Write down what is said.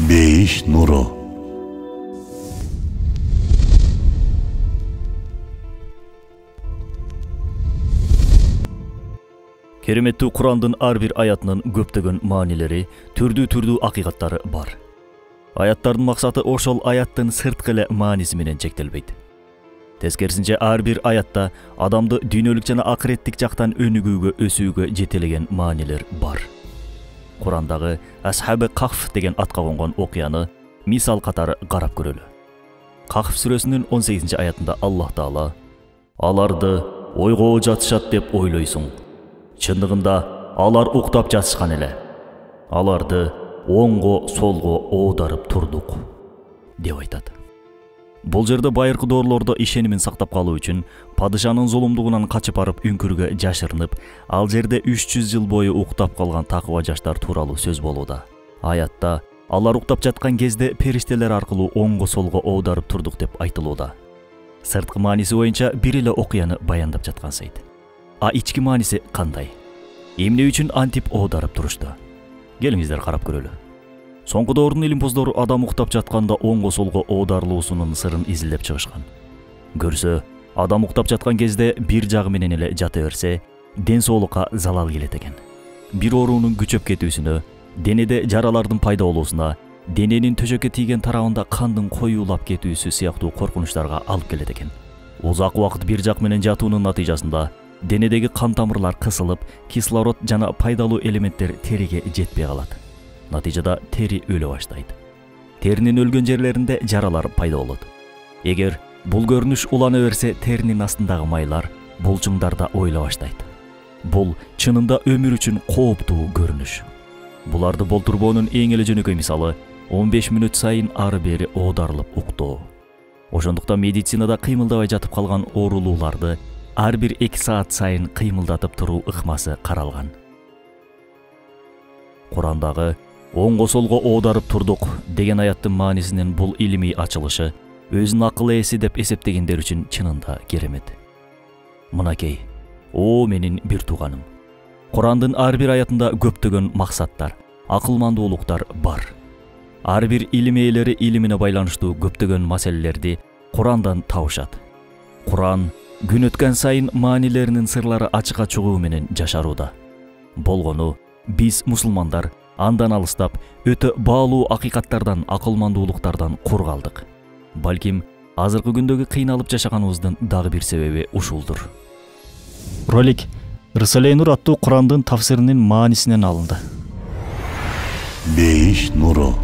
Бейиш нуру. Кереметтүү Курандын ар бир аятынын көптөгөн маанилери, түрдүү акыйкаттары бар. Аяттардын максаты ошол аяттын сырткы эле мааниси менен чектелбейт. Тескерисинче ар бир аятта адамды дүйнөлүк жана акыреттик жактан өнүгүүгө, өсүүгө жетелеген маанилер бар. Курандагы Асхабы Кахф деген атка конгон окуяны мисал катары карап көрөлү. Кахф сүрөсүнүн 18 аятында Аллах Таала аларды ойго жатышат деп ойлойсуң. Чындыгында алар уктап жатышкан эле. Аларды оңго солго оодарып турдук деп айтат. Бул жерде байыркы доорлордо ишенимин сактап калуу үчүн падышанын зулумдугунан качып барып үңкүргө жашырынып, ал жерде 300 жыл бою уктап калган такыба жаштар тууралуу сөз болууда. Аятта алар уктап жаткан кезде периштелер аркылуу оңго солго оодарып турдук деп айтылууда. Сырткы мааниси боюнча бир эле окуяны баяндап жаткан сайт. А ички мааниси кандай? Эмне үчүн антип оодарып турушту? Келиңиздер карап көрөлү. Соңку доордун илимпоздору адам уктап жатканда оңго солго оодарылуусунун сырын изилдеп чыгышкан. Көрсө, адам уктап жаткан кезде бир жагы менен эле жата берсе, ден соолукка залал келет экен. Бир оорунун күчөп кетүүсүнө, денеде жаралардын пайда болуусуна, дененин төшөккө тийген тарабында кандын коюулап кетүүсү сыяктуу коркунучтарга алып келет экен. Узак убакыт бир жак менен жатуунун натыйжасында денедеги кан тамырлар кысылып, кислород жана пайдалуу элементтер териге жетпей калат. Натыйжада тери өлө баштайт. Теринин өлгөн жерлеринде жаралар пайда болот. Эгер бул көрүнүш улана берсе, теринин астындагы майлар, булчуңдарда ойла баштайт. Бул чынында өмүр үчүн кооптуу көрүнүш. Буларды болтурбоонун эң эле жөнөкөй мисалы 15 мүнөт сайын ары бери оодарылып уктоо. Ошондуктан медицинада кыймылдабай жатып калган оорулууларды ар бир 2 саат сайын кыймылдатып туруу ыкмасы каралган. Курандагы оңго солго оодарып турдук деген аяттын маанисинин бул илимий ачылышы өзүн акыл ээси деп эсептегендер үчүн чынында керемет. Мынакей, о менин бир тууганым. Курандын ар бир аятында көптөгөн максаттар, акылмандуулуктар бар. Ар бир илим ээлери илимине байланыштуу көптөгөн маселелерди Курандан табышат. Куран күн өткөн сайын маанилеринин сырлары ачыкка чыгуу менен жашарууда. Болгону биз мусулмандар андан алыстап, өтө баалуу акыйкаттардан, акылмандуулуктардан кур калдык. Балким азыркы күндөгү кыйналып жашаганыбыздын дагы бир себеби ушулдур. Ролик Рисале Нур аттуу Курандын тафсиринин маанисинен алынды. Бейиш нуру.